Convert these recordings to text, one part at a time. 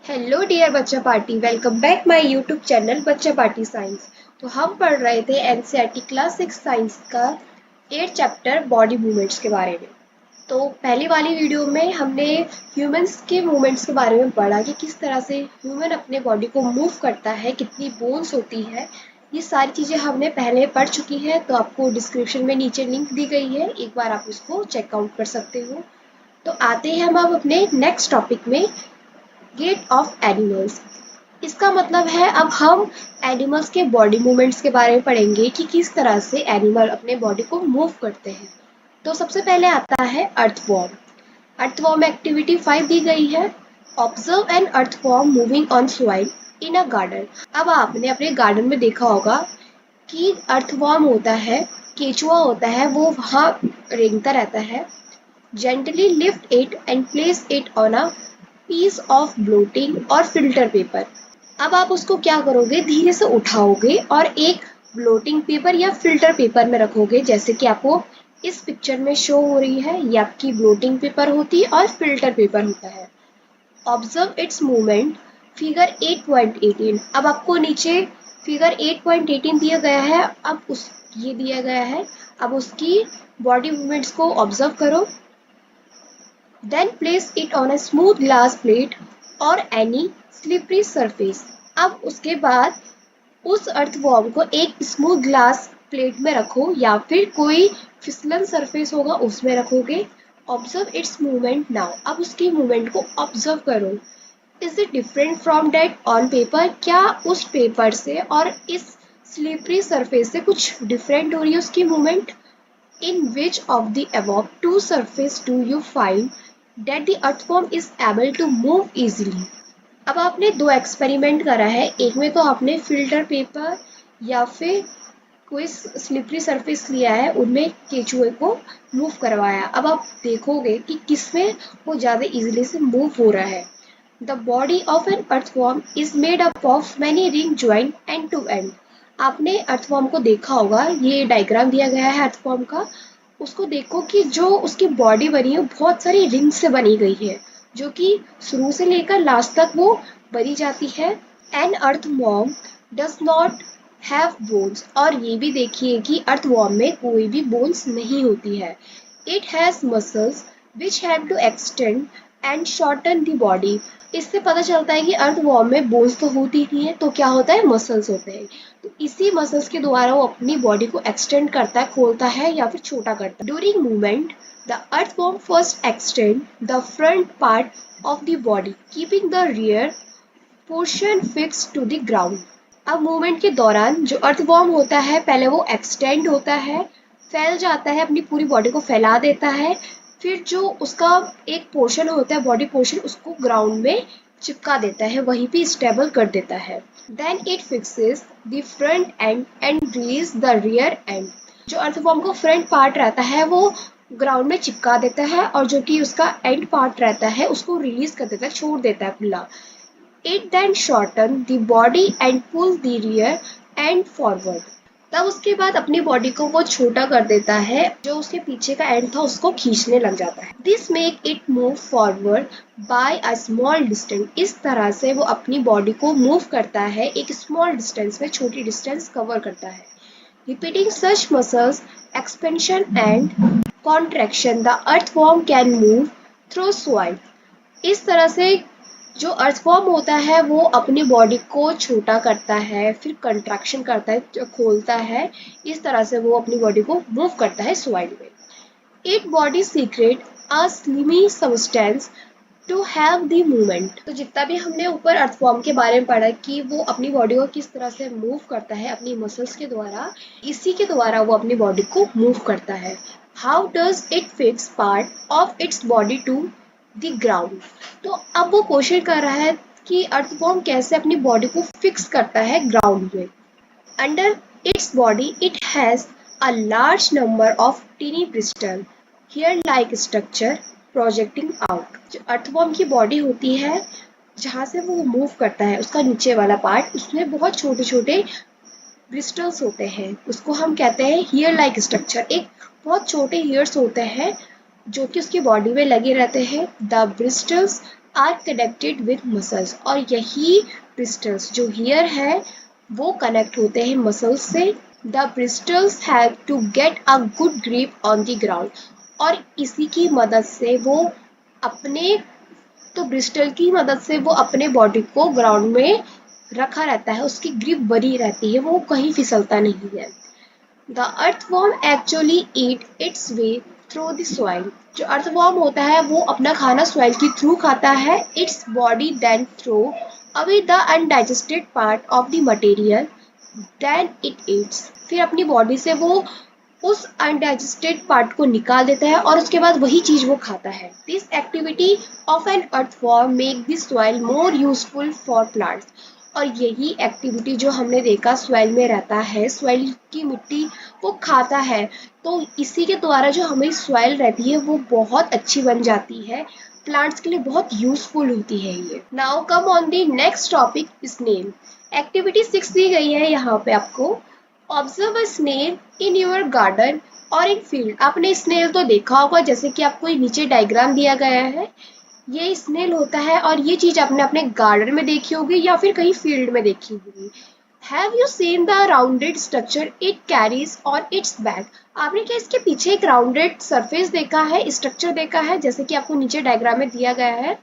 Hello dear बच्चा party, welcome back my YouTube channel बच्चा party science. तो हम पढ़ रहे थे एनसीईआरटी क्लास 6 साइंस का 8 चैप्टर बॉडी मूवमेंट्स के बारे में। तो पहली वाली वीडियो में हमने ह्यूमंस के मूवमेंट्स के बारे में पढ़ा कि किस तरह से ह्यूमन अपने बॉडी को मूव करता है, कितनी बोन्स होती है। ये सारी चीज़ें हमने पहले पढ़ चुकी हैं, तो आपको डिस्क्रिप्शन में नीचे लिंक दी गई है, एक बार आप उसको चेकआउट कर सकते हो। तो आते हैं हम अब अपने नेक्स्ट टॉपिक में, गेट ऑफ एनिमल्स। इसका मतलब है अब हम एनिमल्स के बॉडी मूवमेंट्स के बारे में पढ़ेंगे कि किस तरह से एनिमल अपने बॉडी को मूव करते हैं। तो सबसे पहले आता है अर्थवॉर्म। अर्थवॉर्म एक्टिविटी 5 दी गई है। Observe an earthworm moving on soil in a garden. अब आपने अपने गार्डन में देखा होगा कि अर्थवॉर्म होता है, केचुआ होता है, वो वहाँ रेंगता रहता है। Gently lift it and place it on a piece of blotting और फिल्टर पेपर। अब आप उसको क्या करोगे, धीरे से उठाओगे और एक ब्लोटिंग पेपर या फिल्टर पेपर में रखोगे, जैसे कि आपको इस पिक्चर में शो हो रही है। ये आपकी ब्लोटिंग पेपर होती है और फिल्टर पेपर होता है। Observe its movement, figure 8.18। अब आपको नीचे फिगर 8.18 दिया गया है। अब उस ये दिया गया है, अब उसकी बॉडी मूवमेंट्स को ऑब्जर्व करो। Then place it on a smooth glass plate or any slippery surface। अब उसके बाद उस अर्थवॉर्म को एक स्मूथ ग्लास प्लेट में रखो या फिर कोई फिसलन सरफेस होगा उसमें रखोगे। Observe its movement now. अब उसकी मूवमेंट को ऑब्जर्व करो। Is it different from that on paper? क्या उस पेपर से और इस स्लिपरी सरफेस से कुछ डिफरेंट हो रही है उसकी movement? In which of the above two surfaces do you find that the earthworm is able to move easily? अब आपने दो एक्सपेरिमेंट करा है, एक में तो आपने फिल्टर पेपर या फिर कोई स्लिपरी सरफेस लिया है, उनमें केचुए को मूव करवाया। अब आप देखोगे कि किसमें वो ज़्यादा इजीली से मूव हो रहा है। The body of an earthworm is made up of many ring joint end to end. आपने अर्थवॉर्म को देखा होगा, ये डायग्राम दिया गया है अर्थवॉर्म का। उसको देखो कि जो उसकी बॉडी बनी है बहुत सारी रिंग से बनी गई है, जो कि शुरू से लेकर लास्ट तक वो बनी जाती है। An earthworm does not have bones. और ये भी देखिए कि अर्थवॉर्म में कोई भी बोन्स नहीं होती है। It has muscles which have to extend and shorten the body. इससे पता चलता है कि अर्थवॉर्म में बोन्स तो होती नहीं है, तो क्या होता है, मसल्स होते हैं। तो इसी मसल्स के द्वारा वो अपनी बॉडी को एक्सटेंड करता है, खोलता है या फिर छोटा करता है। During movement the earthworm first extend the front part of the body keeping the rear portion fix to the ground. अब मूवमेंट के दौरान जो अर्थवॉर्म होता है, पहले वो एक्सटेंड होता है, फैल जाता है, अपनी पूरी बॉडी को फैला देता है। फिर जो उसका एक पोर्शन होता है, बॉडी पोर्शन, उसको ग्राउंड में चिपका देता है, वहीं पे स्टेबल कर देता है। Then it fixes the front end and release the rear end. जो अर्थवॉर्म का फ्रंट पार्ट रहता है वो ग्राउंड में चिपका देता है, और जो कि उसका एंड पार्ट रहता है उसको रिलीज कर देता है, छोड़ देता है खुला। It then shorten the body and pull the rear end forward। तब उसके बाद अपनी बॉडी को वो छोटा कर देता है, जो उसके पीछे का एंड था उसको खींचने लग जाता है। This make it move forward by a small distance। इस तरह से वो अपनी बॉडी को मूव करता है, एक स्मॉल डिस्टेंस में, छोटी डिस्टेंस कवर करता है। Repeating such muscles expansion and contraction, the earthworm can move through soil। इस तरह से जो अर्थवॉर्म होता है वो अपनी बॉडी को छोटा करता है, फिर कंट्रैक्शन करता है, खोलता है। इस तरह से वो अपनी बॉडी को मूव करता है सॉइल में। It body secrete a slimy substance to have the movement. तो जितना भी हमने ऊपर अर्थवॉर्म के बारे में पढ़ा कि वो अपनी बॉडी को किस तरह से मूव करता है अपनी मसल्स के द्वारा, इसी के द्वारा वो अपनी बॉडी को मूव करता है। How does it fix part of its body to the ground. तो अब वो क्वेश्चन कर रहा है कि अर्थवॉर्म कैसे अपनी बॉडी को फिक्स करता है ग्राउंड में। Under its body it has a large number of tiny bristle hair like structure projecting out. जो अर्थवॉर्म की बॉडी होती है, जहाँ से वो मूव करता है, उसका नीचे वाला पार्ट, उसमें बहुत छोटे छोटे ब्रिस्टल्स होते हैं, उसको हम कहते हैं हेयर लाइक स्ट्रक्चर। एक बहुत छोटे हेयर्स होते हैं जो कि उसकी बॉडी में लगे रहते हैं। The bristles are connected with muscles, और यही ब्रिस्टल्स जो हियर है वो कनेक्ट होते हैं मसल्स से। The bristles have to get a good grip on the ground, और इसी की मदद से वो अपने तो ब्रिस्टल की मदद से वो अपने बॉडी को ग्राउंड में रखा रहता है, उसकी ग्रिप बनी रहती है, वो कहीं फिसलता नहीं है। The earthworm actually eat it's way through the soil, जो अर्थवॉर्म होता है वो अपना खाना सॉइल के थ्रू खाता है। Its body then throw away the undigested part of the material then it eats, फिर अपनी बॉडी से वो उस अनडाइजेस्टेड पार्ट को निकाल देता है और उसके बाद वही चीज वो खाता है। This activity of an earthworm make this soil more useful for plants, और यही एक्टिविटी जो हमने देखा सॉइल में रहता है, सॉइल की मिट्टी वो खाता है, तो इसी के द्वारा जो हमें सॉइल रहती है वो बहुत अच्छी बन जाती है, प्लांट्स के लिए बहुत यूजफुल होती है ये। Now come on the next topic, snail. Activity 6 दी गई है यहाँ पे आपको। Observe a snail in your garden और इन फील्ड। आपने स्नेल तो देखा होगा, जैसे कि आपको नीचे डायग्राम दिया गया है, ये स्नेल होता है, और ये चीज आपने अपने गार्डन में देखी होगी या फिर कहीं फील्ड में देखी होगी। Have you seen the rounded structure it carries on it's back. आपने क्या इसके पीछे एक राउंडेड सरफेस देखा है, स्ट्रक्चर देखा है, जैसे कि आपको नीचे डायग्राम में दिया गया है।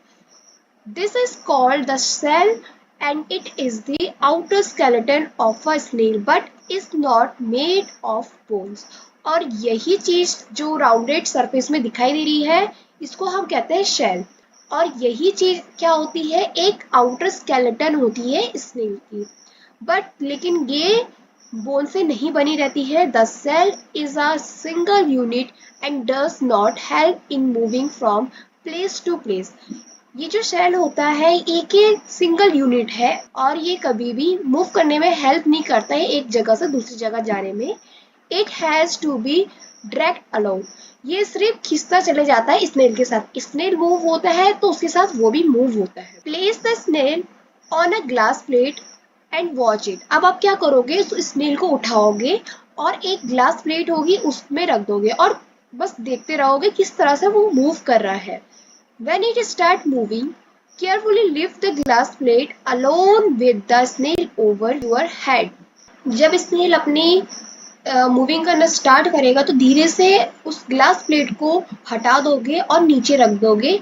This is called the shell, and it is the outer skeleton of a snail but is not made of bones. और यही चीज जो राउंडेड सरफेस में दिखाई दे रही है इसको हम कहते हैं शेल, और यही चीज क्या होती है, एक आउटर स्केलेटन होती है स्नेल की, बट लेकिन ये बोन से नहीं बनी रहती है। The cell is a single unit and does not help in moving from place to place. ये जो सेल होता है एक सिंगल यूनिट है और ये कभी भी मूव करने में हेल्प नहीं करता है एक जगह से दूसरी जगह जाने में। It has to be dragged along, ये सिर्फ खिंचता चले जाता है स्नेल के साथ, स्नेल मूव होता है तो उसके साथ वो भी मूव होता है। Place the snail on a glass plate and watch it. अब आप क्या करोगे, उस स्नेल को उठाओगे और एक ग्लास प्लेट होगी उसमें रख दोगे और बस देखते रहोगे किस तरह से वो मूव कर रहा है। When it starts moving, carefully lift the glass plate along with the snail over your head. जब स्नेल अपनी मूविंग करना स्टार्ट करेगा तो धीरे से उस ग्लास प्लेट को हटा दोगे और नीचे रख दोगे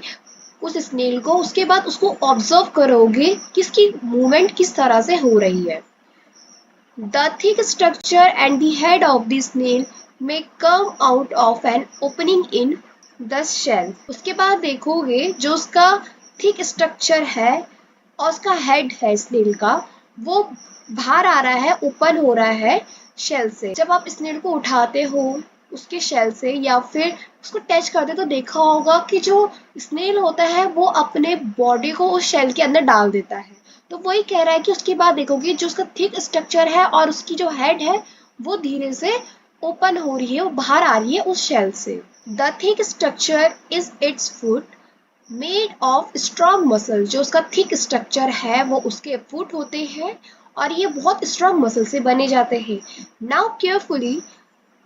उस स्नेल को। उसके बाद उसको ऑब्जर्व करोगे किसकी मूवमेंट किस तरह से हो रही है। The thick structure and the head of the snail may come out of an opening in the shell. उसके बाद देखोगे जो उसका थिक स्ट्रक्चर है और उसका हेड है स्नेल का, वो बाहर आ रहा है, ओपन हो रहा है शेल से। जब आप स्नेल को उठाते हो उसके शेल से या फिर उसको टच करते तो देखा होगा कि जो स्नेल होता है वो अपने बॉडी को उस शेल के अंदर डाल देता है। तो वही कह रहा है कि उसके बाद देखोगे जो उसका थिक स्ट्रक्चर है और उसकी जो हेड है वो धीरे से ओपन हो रही है, वो बाहर आ रही है उस शेल से। The thick structure is its foot made of strong muscle। जो उसका thick structure है वो उसके फुट होते हैं और ये बहुत strong muscle से बने जाते हैं। Now carefully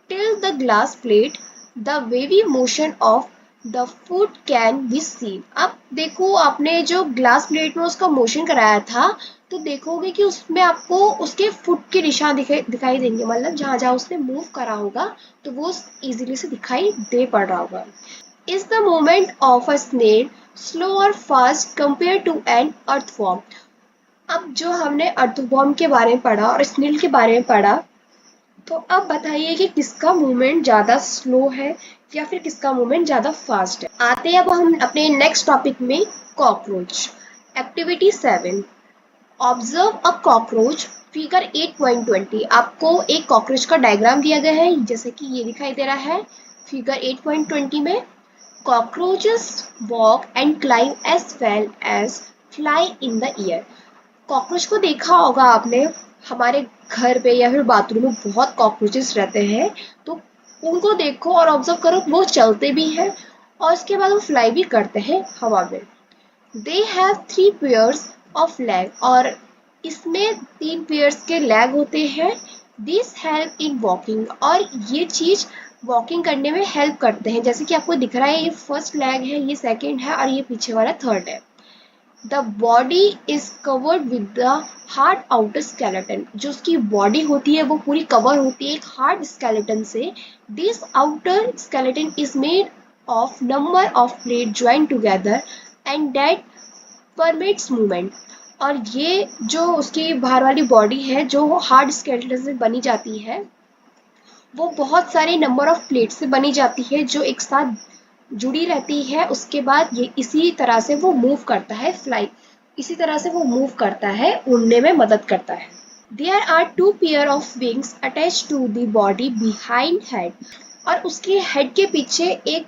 till the glass plate, the wavy motion of the foot can be seen। अब देखो आपने जो ग्लास प्लेट में उसका मोशन कराया था तो देखोगे कि उसमें आपको उसके फुट के निशान दिखाई देंगे, मतलब जहां जहां उसने मूव करा होगा तो वो इजीली से दिखाई दे पड़ रहा होगा। Is the movement of a snail slow और fast compare to an earthworm. अब जो हमने अर्थवॉर्म के बारे में पढ़ा और स्नेल के बारे में पढ़ा, तो अब बताइए कि किसका मूवमेंट ज़्यादा स्लो है या फिर किसका मूवमेंट ज़्यादा फास्ट है। आते हैं अब हम अपने नेक्स्ट टॉपिक में, cockroach. Activity 7, observe a cockroach. Figure 8.20। आपको एक कॉकरोच का डायग्राम दिया गया है जैसे कि ये दिखाई दे रहा है फिगर 8.20 में। Cockroaches walk and climb as well as fly in the air. Cockroach को देखा होगा आपने, हमारे घर पे या फिर बाथरूम में बहुत कॉकरोचेस रहते हैं, तो उनको देखो और ऑब्जर्व करो, वो चलते भी हैं और उसके बाद वो फ्लाई भी करते हैं हवा में। They have 3 pairs of leg, और इसमें 3 पेयर्स के लेग होते हैं। दिस हेल्प इन वॉकिंग, और ये चीज वॉकिंग करने में हेल्प करते हैं। जैसे कि आपको दिख रहा है ये फर्स्ट लेग है, ये सेकंड है और ये पीछे वाला थर्ड है। The body is covered with the hard outer skeleton. जो उसकी बॉडी होती है वो पूरी कवर होती है एक हार्ड स्केलेटन से। This outer skeleton is made of number of plate join together and that permits movement. और ये जो उसकी बाहर वाली बॉडी है जो हार्ड स्केलेटन से बनी जाती है वो बहुत सारे नंबर ऑफ प्लेट से बनी जाती है जो एक साथ जुड़ी रहती है। उसके बाद ये इसी तरह से वो मूव करता है, फ्लाई इसी तरह से वो मूव करता है, उड़ने में मदद करता है। There are two pair of wings attach to the body behind head. और उसके हेड के पीछे एक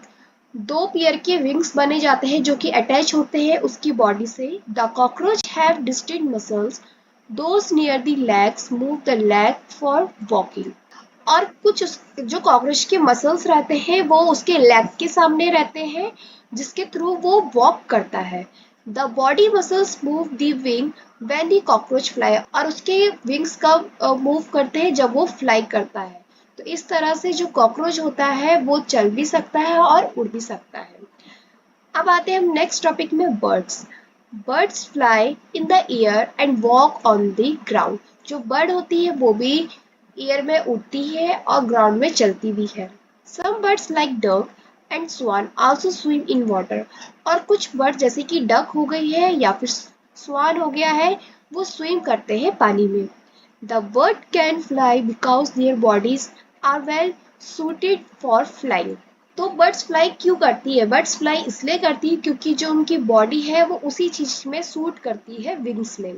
दो पेयर के विंग्स बने जाते हैं जो कि अटैच होते हैं उसकी बॉडी से। The cockroach have distinct muscles, those near the legs move the leg for walking. और कुछ जो कॉकरोच के मसल्स रहते हैं वो उसके लेग के सामने रहते हैं जिसके थ्रू वो वॉक करता है। The body muscles move the wing when the cockroach fly. और उसके विंग्स कब मूव करते हैं जब वो फ्लाई करता है। तो इस तरह से जो कॉकरोच होता है वो चल भी सकता है और उड़ भी सकता है। अब आते हैं हम नेक्स्ट टॉपिक में, birds. Birds fly in the air and walk on the ground. जो बर्ड होती है वो भी एयर में उड़ती है और ग्राउंड में चलती भी है। Some birds like duck and swan also swim in water. और कुछ बर्ड जैसे कि डक हो गई है या फिर स्वान हो गया है वो स्विम करते हैं पानी में। The bird can fly because their bodies are well suited for flying. तो बर्ड्स फ्लाई क्यों करती है? बर्ड्स फ्लाई इसलिए करती है क्योंकि जो उनकी बॉडी है वो उसी चीज में सूट करती है, विंग्स में।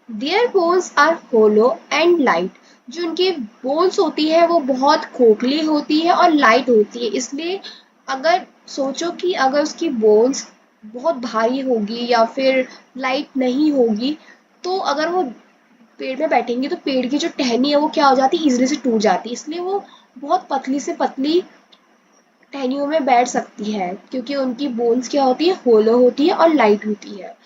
Their bones are hollow and light. जो उनकी बोन्स होती है वो बहुत खोखली होती है और लाइट होती है। इसलिए अगर सोचो कि अगर उसकी बोन्स बहुत भारी होगी या फिर लाइट नहीं होगी तो अगर वो पेड़ में बैठेंगे तो पेड़ की जो टहनी है वो क्या हो जाती है, इजिली से टूट जाती है। इसलिए वो बहुत पतली से पतली टहनियों में बैठ सकती है क्योंकि उनकी बोन्स क्या होती है, होलो होती है और लाइट होती है।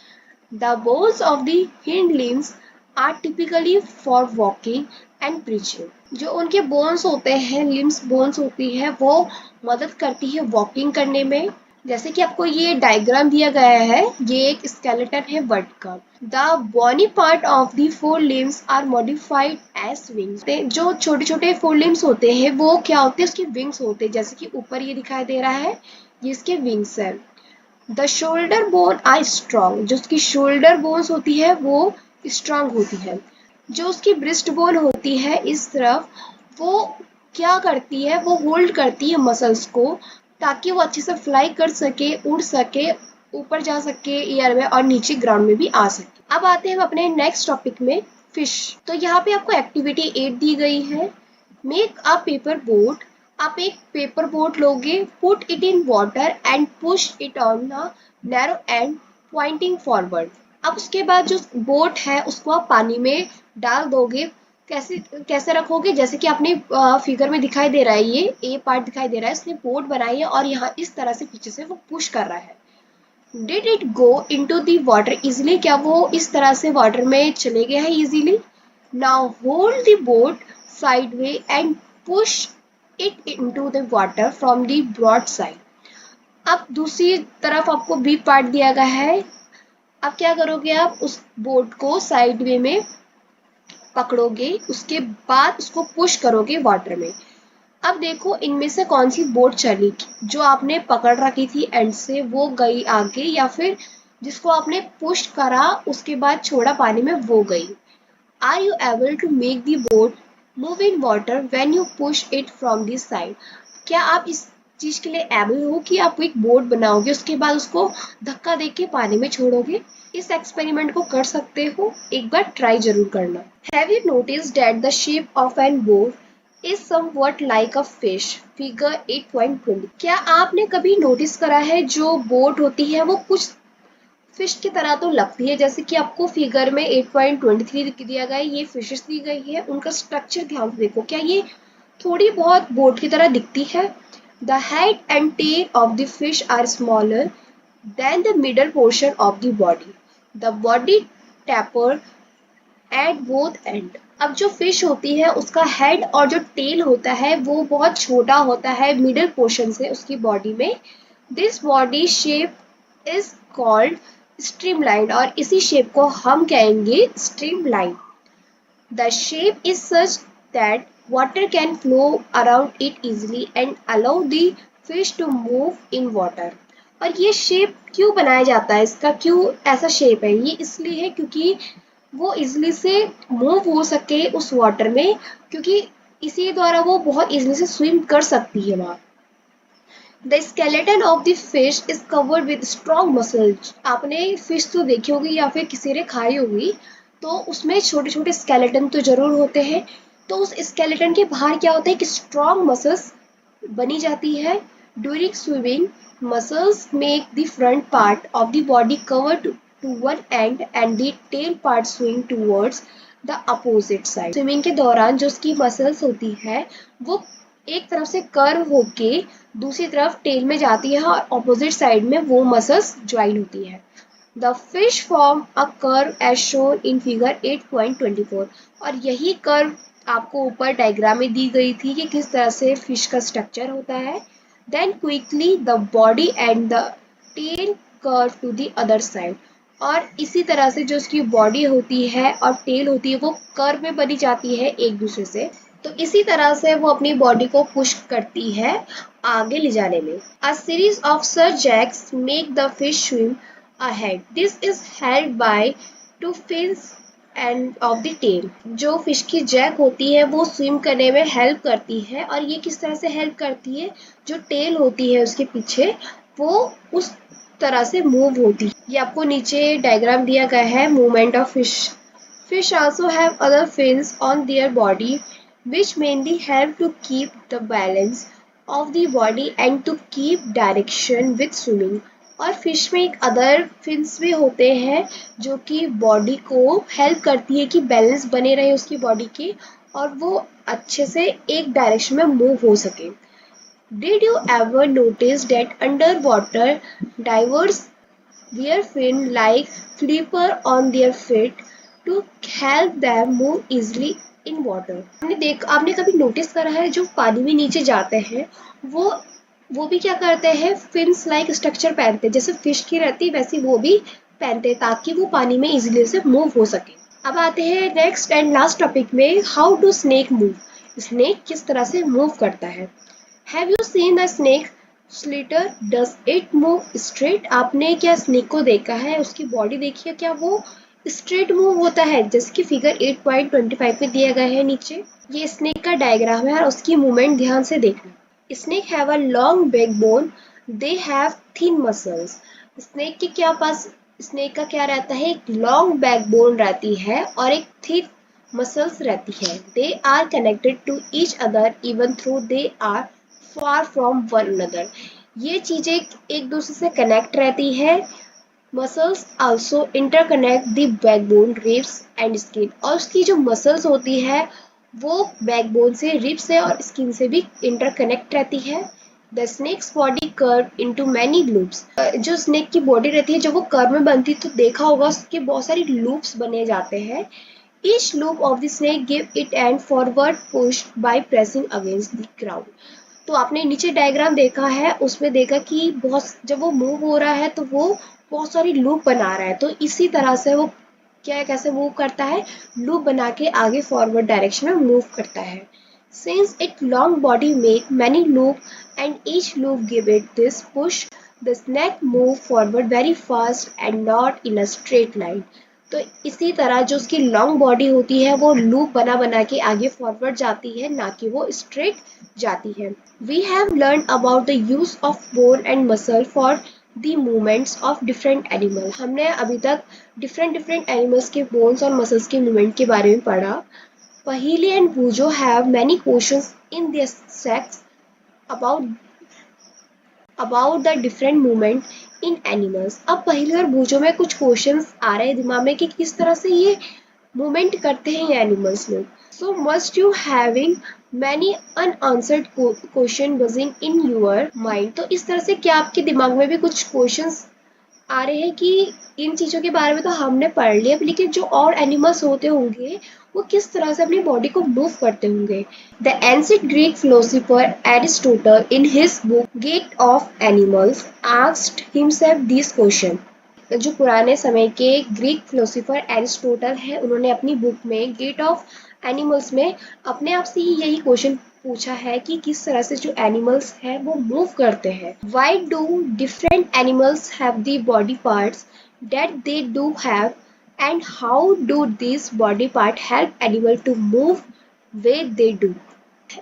The bones of the hind limbs are typically for walking and breaching. जो उनके बोन्स होते हैं, लिम्स बोन्स होती है वो मदद करती है वॉकिंग करने में। जैसे कि आपको ये डायग्राम दिया गया है, ये एक स्केलेटन है बर्ड का। The bony part of the fore limbs are modified as wings. जो छोटे छोटे फोर लिम्स होते हैं वो क्या होते हैं, उसके विंग्स होते हैं। जैसे कि ऊपर ये दिखाई दे रहा है, ये इसके विंग्स है। The shoulder bone are strong. जो उसकी शोल्डर बोन्स होती है वो स्ट्रांग होती है। जो उसकी ब्रिस्ट बोन होती है इस तरफ, वो क्या करती है, वो होल्ड करती है मसल्स को ताकि वो अच्छे से फ्लाई कर सके, उड़ सके, ऊपर जा सके एयर में और नीचे ग्राउंड में भी आ सके। अब आते हैं हम अपने नेक्स्ट टॉपिक में, फिश। तो यहाँ पे आपको एक्टिविटी 8 दी गई है। Make a paper boat. आप एक पेपर बोट लोगे, put it in water and push it on a narrow and Poynting forward. अब उसके बाद जो बोट है उसको आप पानी में डाल दोगे। कैसे कैसे रखोगे, जैसे कि आपने फिगर में दिखाई दे रहा है, ये ए पार्ट दिखाई दे रहा है, इसने बोट बनाई है और यहाँ इस तरह से पीछे से वो पुश कर रहा है। Did it go into the water easily. क्या वो इस तरह से वाटर में चले गया है easily? Now hold the boat sideway and push it into the water from the broad side. अब दूसरी तरफ आपको बी पार्ट दिया गया है। अब क्या करोगे, आप उस बोट को साइड वे में पकड़ोगे, उसके बाद उसको पुश करोगे वाटर में। अब देखो इनमें से कौन सी बोट चलेगी। जो आपने पकड़ रखी थी एंड से वो गई आगे, या फिर जिसको आपने पुश करा उसके बाद छोड़ा पानी में वो गई। Are you able to make the boat move in water when you push it from this side. क्या आप इस चीज के लिए एबल हो कि आप एक बोट बनाओगे उसके बाद उसको धक्का देके पानी में छोड़ोगे? इस एक्सपेरिमेंट को कर सकते हो, एक बार ट्राई जरूर करना। Have you noticed that the shape of an boat is somewhat like a fish, figure 8.20। क्या आपने कभी नोटिस करा है जो बोट होती है वो कुछ फिश की तरह तो लगती है। जैसे कि आपको फिगर में 8.23 दिया गया है, ये फिशेस दी गई है, उनका स्ट्रक्चर ध्यान से देखो, क्या ये थोड़ी बहुत बोट की तरह दिखती है? The head and tail of the fish are smaller than the middle portion of the body. The body taper at both end. अब जो फिश होती है उसका हेड और जो टेल होता है वो बहुत छोटा होता है मिडिल पोर्शन से उसकी बॉडी में। This body shape is called streamline, और इसी शेप को हम कहेंगे streamline. The shape is such that water can flow around it easily and allow the fish to move in water। और ये शेप क्यों बनाया जाता है, इसका क्यों ऐसा शेप है, ये इसलिए है क्योंकि वो इजली से मूव हो सके उस वाटर में, क्योंकि इसी द्वारा वो बहुत इजली से स्विम कर सकती है वहाँ। The skeleton of the fish is covered with strong muscles. आपने फिश तो देखी होगी या फिर किसी ने खाई होगी, तो उसमें छोटे छोटे स्केलेटन तो जरूर होते हैं। तो उस स्केलेटन के बाहर क्या होता है कि स्ट्रॉन्ग मसल्स बनी जाती है। During swimming muscles make the front part of the body cover to one end and the tail part swing towards the opposite side. Swimming के दौरान जो उसकी मसल्स होती है वो एक तरफ से कर्व होके दूसरी तरफ टेल में जाती है और ऑपोजिट साइड में वो मसल्स ज्वाइन होती है। The fish form a curve as shown in figure 8.24। और यही कर्व आपको ऊपर डायग्राम में दी गई थी कि किस तरह से फिश का स्ट्रक्चर होता है। Then quickly the body and the tail curve to the other side. और इसी तरह से जो उसकी बॉडी होती है और टेल होती है वो कर्व में बनी जाती है एक दूसरे से। तो इसी तरह से वो अपनी बॉडी को पुश करती है आगे ले जाने में। A series of such jerks make the fish swim ahead. This is held by two fins end of the tail. जो फिश की जैक होती है वो स्विम करने में हेल्प करती है, और ये किस तरह से हेल्प करती है, जो टेल होती है उसके पीछे वो उस तरह से मूव होती है। ये आपको नीचे डायग्राम दिया गया है movement of fish. Fish also have other fins on their body which mainly help to keep the balance of the body and to keep direction with swimming। और फिश में एक अदर फिन्स भी होते हैं जो कि बॉडी को help करती है कि बैलेंस बने रहे उसकी बॉडी की और वो अच्छे से एक डायरेक्शन में मूव हो सके। Did you ever notice that underwater divers wear fin like flipper on their feet to help them move easily in water? आपने कभी नोटिस करा है जो पानी में नीचे जाते हैं वो भी क्या करते हैं, फिन्स लाइक स्ट्रक्चर पहनते हैं, जैसे फिश की रहती है वैसी वो भी पहनते हैं ताकि वो पानी में इजीली से मूव हो सके। अब आते हैं नेक्स्ट एंड लास्ट टॉपिक में, how do snake move. Snake किस तरह से मूव करता है। Have you seen the snake slither, does it move straight. आपने क्या स्नेक को देखा है, उसकी बॉडी देखी है, क्या वो स्ट्रेट मूव होता है, जैसे कि फिगर 8.25 में दिया गया है नीचे। ये स्नेक का डायग्राम है और उसकी मूवमेंट ध्यान से देखना। Snake have a long backbone, they have thin muscles. Snake के क्या पास स्नेक का क्या रहता है, एक लॉन्ग बैकबोन रहती है और एक थिन मसल्स रहती है। They are connected to each other even though they are far from one another. ये चीजें एक दूसरे से कनेक्ट रहती है। Muscles also interconnect the backbone, ribs and skin. और उसकी जो मसल्स होती है वो बैकबोन से, रिब्स से और स्किन से भी इंटरकनेक्ट रहती है। The snake's body curve into many loops. जो स्नेक की बॉडी रहती है जब वो कर्व में बनती है तो देखा होगा उसके बहुत सारी लूप्स बने जाते हैं। Each loop of the snake give it an forward push by pressing against the ground। तो आपने नीचे डायग्राम देखा है, उसमें देखा कि बहुत जब वो मूव हो रहा है तो वो बहुत सारी लूप बना रहा है, तो इसी तरह से वो क्या कैसे मूव करता है, लूप बना के आगे फॉरवर्ड डायरेक्शन में मूव करता है। Since its long body make many loop and each loop give it this push, the snake move forward very fast and not in a straight line। तो इसी तरह जो उसकी लॉन्ग बॉडी होती है वो लूप बना बना के आगे फॉरवर्ड जाती है, ना कि वो स्ट्रेट जाती है। We have learn about the use of bone and muscle for the movements of different animal. हमने अभी तक डिफरेंट एनिमल्स के बोन्स और मसल्स के मूवमेंट के बारे में पढ़ा। Pahili and Bujo have many questions in their sets about the different movement in animals। अब पहली और बूझो में कुछ क्वेश्चंस आ रहे हैं दिमाग में कि किस तरह से ये मूवमेंट करते हैं ये एनिमल्स लोग। सो must you having many unanswered question buzzing in your mind. तो इस तरह से क्या आपके दिमाग में भी कुछ क्वेश्चंस आ रहे हैं कि इन चीज़ों के बारे में तो हमने पढ़ लिया, लेकिन जो और एनिमल्स होते होंगे वो किस तरह से अपनी बॉडी को मूव करते होंगे। The ancient Greek philosopher Aristotle in his book gait of animals asked himself this question. जो पुराने समय के ग्रीक फिलोसोफर एरिस्टोटल है, उन्होंने अपनी बुक में गेट ऑफ एनिमल्स में अपने आप से ही यही क्वेश्चन पूछा है कि किस तरह से जो एनिमल्स हैं वो मूव करते हैं। Why do different animals have the body parts that they do have and how do this body part help animal to move way they do.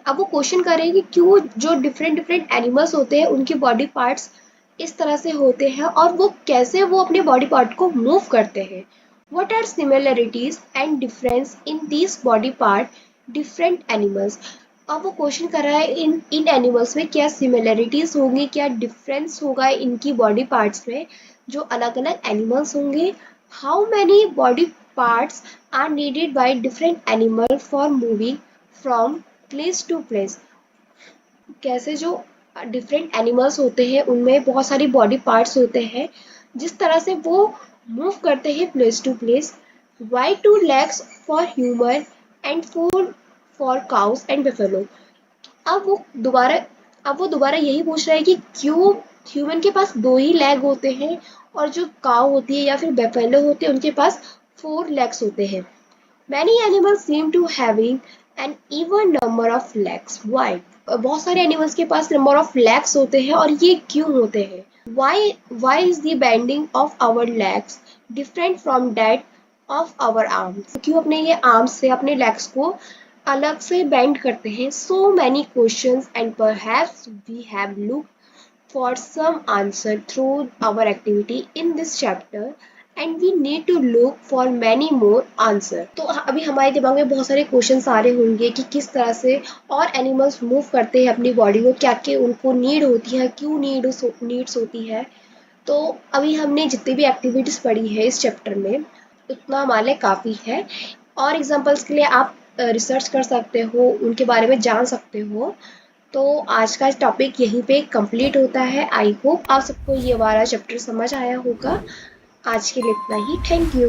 अब वो क्वेश्चन कर रहे हैं कि क्यों जो डिफरेंट डिफरेंट एनिमल्स होते हैं उनके बॉडी पार्ट्स इस तरह से होते हैं और वो कैसे वो अपने बॉडी पार्ट को मूव करते हैं। What are similarities and difference in this body part different animals. अब वो क्वेश्चन कर रहा है इन इन एनिमल्स में क्या सिमिलरिटीज होंगी, क्या डिफरेंस होगा इनकी बॉडी पार्ट्स में जो अलग अलग एनिमल्स होंगे। How many body parts are needed by different animal for moving from place to place. कैसे जो डिफरेंट एनिमल्स होते हैं उनमें बहुत सारी बॉडी पार्ट्स होते हैं जिस तरह से वो मूव करते हैं place to place. Why two legs for human and four for cows and buffalo. अब वो दोबारा अब वो दोबारा यही पूछ रहा है कि क्यों ह्यूमन के पास 2 ही लेग होते हैं और जो काउ होती है या फिर बेफेलो होते हैं उनके पास 4 लेग्स होते हैं। Many animals seem to having an even number of legs. Why? बहुत सारे एनिमल्स के पास नंबर ऑफ लेग्स होते हैं और ये क्यों होते हैं। Why is the bending of our legs different from that of our arms? क्यों अपने ये आर्म्स से अपने लेग्स को अलग से बेंड करते हैं। So many questions and perhaps we have looked for some answer through our activity in this chapter and we need to look for many more answer। तो अभी हमारे दिमाग में बहुत सारे क्वेश्चंस आ रहे होंगे कि किस तरह से और एनिमल्स मूव करते हैं अपनी बॉडी को, क्या क्या उनको नीड होती है, क्यों नीड्स होती है। तो अभी हमने जितनी भी एक्टिविटीज पढ़ी है इस चैप्टर में उतना हमारे लिए काफ़ी है। और एग्जाम्पल्स के लिए आप रिसर्च कर सकते हो, उनके बारे में जान सकते हो। तो आज का टॉपिक यहीं पे कंप्लीट होता है। आई होप आप सबको ये हमारा चैप्टर समझ आया होगा। आज के लिए इतना ही। Thank you.